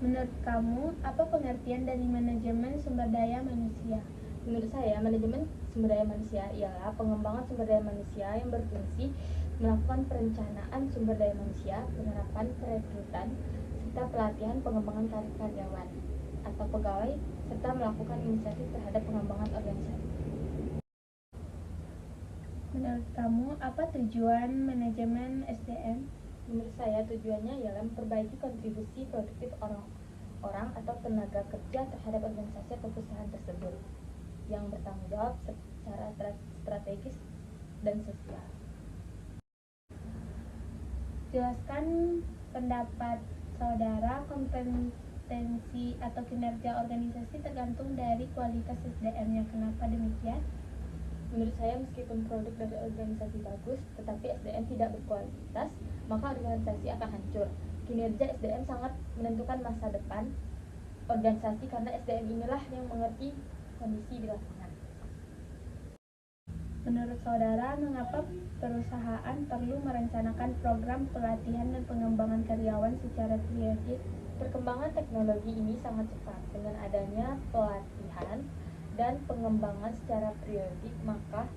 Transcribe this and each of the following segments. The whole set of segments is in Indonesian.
Menurut kamu, apa pengertian dari manajemen sumber daya manusia? Menurut saya, manajemen sumber daya manusia ialah pengembangan sumber daya manusia yang berfungsi melakukan perencanaan sumber daya manusia, penerapan perekrutan, serta pelatihan pengembangan karyawan atau pegawai, serta melakukan inisiatif terhadap pengembangan organisasi. Menurut kamu, apa tujuan manajemen SDM? Menurut saya, tujuannya ialah memperbaiki kontribusi produktif orang atau tenaga kerja terhadap organisasi atau perusahaan tersebut yang bertanggung jawab secara strategis dan sosial. Jelaskan pendapat saudara. Kompetensi atau kinerja organisasi tergantung dari kualitas SDM-nya. Kenapa demikian? Menurut saya, meskipun produk dari organisasi bagus, tetapi SDM tidak berkualitas, maka organisasi akan hancur. Kinerja SDM sangat menentukan masa depan organisasi karena SDM inilah yang mengerti kondisi di lapangan. Menurut saudara, mengapa perusahaan perlu merencanakan program pelatihan dan pengembangan karyawan secara periodik? Perkembangan teknologi ini sangat cepat. Dengan adanya pelatihan dan pengembangan secara periodik, maka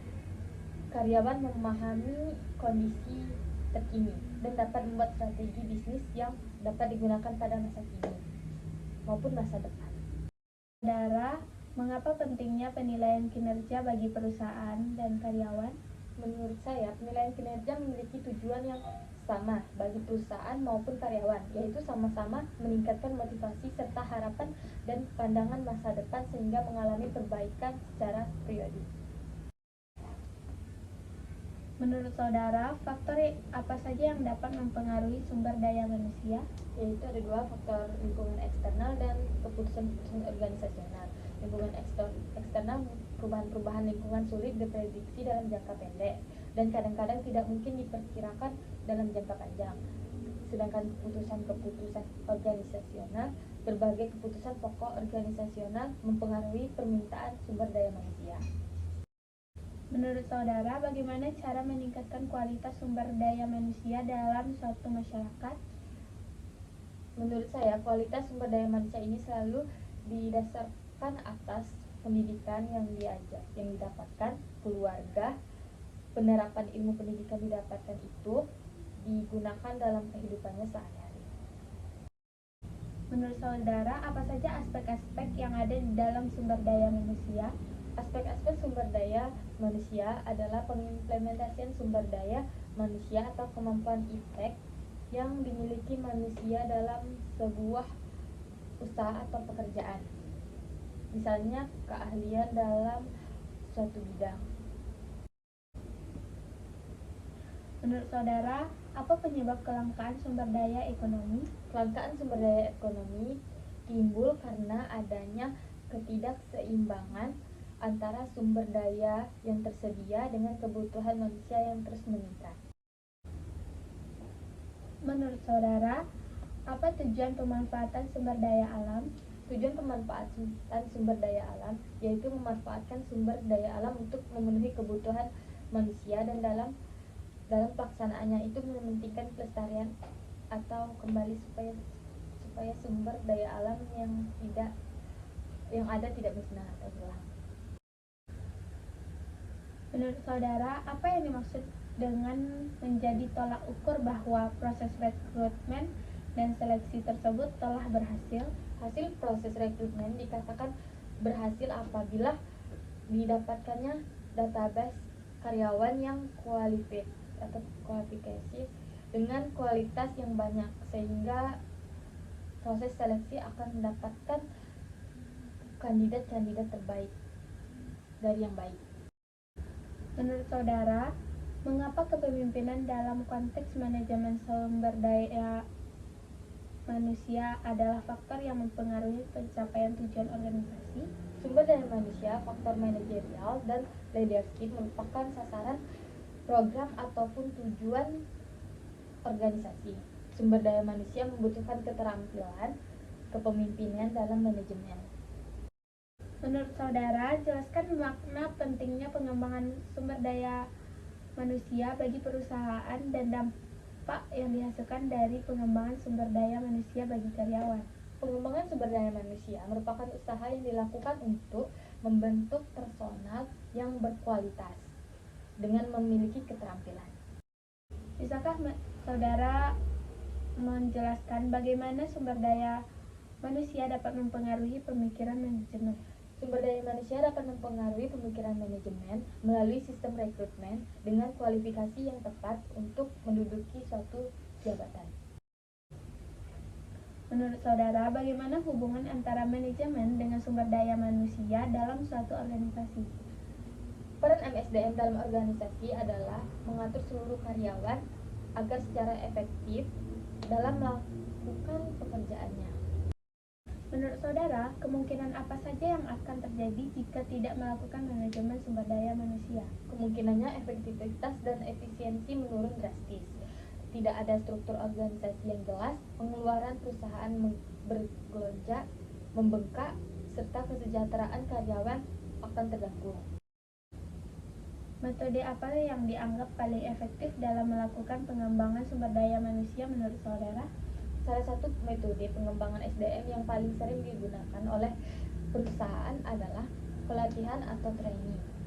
karyawan memahami kondisi terkini dan dapat membuat strategi bisnis yang dapat digunakan pada masa kini maupun masa depan. Saudara, mengapa pentingnya penilaian kinerja bagi perusahaan dan karyawan? Menurut saya, penilaian kinerja memiliki tujuan yang sama bagi perusahaan maupun karyawan, yaitu sama-sama meningkatkan motivasi serta harapan dan pandangan masa depan sehingga mengalami perbaikan secara periodik. Menurut saudara, faktor apa saja yang dapat mempengaruhi sumber daya manusia? Yaitu ada dua faktor, lingkungan eksternal dan keputusan-keputusan organisasional. Lingkungan eksternal, perubahan-perubahan lingkungan sulit diprediksi dalam jangka pendek dan kadang-kadang tidak mungkin diperkirakan dalam jangka panjang. Sedangkan keputusan-keputusan organisasional, berbagai keputusan pokok organisasional mempengaruhi permintaan sumber daya manusia. Menurut saudara, bagaimana cara meningkatkan kualitas sumber daya manusia dalam suatu masyarakat? Menurut saya, kualitas sumber daya manusia ini selalu didasarkan atas pendidikan yang didapatkan keluarga. Penerapan ilmu pendidikan didapatkan itu digunakan dalam kehidupannya sehari-hari. Menurut saudara, apa saja aspek-aspek yang ada di dalam sumber daya manusia? Aspek-aspek sumber daya manusia adalah pengimplementasian sumber daya manusia atau kemampuan iptek yang dimiliki manusia dalam sebuah usaha atau pekerjaan. Misalnya keahlian dalam suatu bidang. Menurut saudara, apa penyebab kelangkaan sumber daya ekonomi? Kelangkaan sumber daya ekonomi timbul karena adanya ketidakseimbangan antara sumber daya yang tersedia dengan kebutuhan manusia yang terus meningkat. Menurut saudara, apa tujuan pemanfaatan sumber daya alam? Tujuan pemanfaatan sumber daya alam yaitu memanfaatkan sumber daya alam untuk memenuhi kebutuhan manusia dan dalam pelaksanaannya itu mementingkan pelestarian atau kembali supaya sumber daya alam yang ada tidak musnah atau hilang. Menurut saudara, apa yang dimaksud dengan menjadi tolak ukur bahwa proses rekrutmen dan seleksi tersebut telah berhasil? Hasil proses rekrutmen dikatakan berhasil apabila didapatkannya database karyawan yang kualifikasi dengan kualitas yang banyak, sehingga proses seleksi akan mendapatkan kandidat-kandidat terbaik dari yang baik. Menurut saudara, mengapa kepemimpinan dalam konteks manajemen sumber daya manusia adalah faktor yang mempengaruhi pencapaian tujuan organisasi? Sumber daya manusia, faktor manajerial, dan leadership merupakan sasaran program ataupun tujuan organisasi. Sumber daya manusia membutuhkan keterampilan kepemimpinan dalam manajemen. Menurut saudara, jelaskan makna pentingnya pengembangan sumber daya manusia bagi perusahaan dan dampak yang dihasilkan dari pengembangan sumber daya manusia bagi karyawan. Pengembangan sumber daya manusia merupakan usaha yang dilakukan untuk membentuk personal yang berkualitas dengan memiliki keterampilan. Bisakah saudara menjelaskan bagaimana sumber daya manusia dapat mempengaruhi pemikiran manajemen? Sumber daya manusia dapat mempengaruhi pemikiran manajemen melalui sistem rekrutmen dengan kualifikasi yang tepat untuk menduduki suatu jabatan. Menurut saudara, bagaimana hubungan antara manajemen dengan sumber daya manusia dalam suatu organisasi? Peran MSDM dalam organisasi adalah mengatur seluruh karyawan agar secara efektif dalam melakukan pekerjaannya. Menurut saudara, kemungkinan apa saja yang akan terjadi jika tidak melakukan manajemen sumber daya manusia? Kemungkinannya efektivitas dan efisiensi menurun drastis. Tidak ada struktur organisasi yang jelas, pengeluaran perusahaan bergelonjak, membengkak, serta kesejahteraan karyawan akan terganggu. Metode apa yang dianggap paling efektif dalam melakukan pengembangan sumber daya manusia menurut saudara? Salah satu metode pengembangan SDM yang paling sering digunakan oleh perusahaan adalah pelatihan atau training.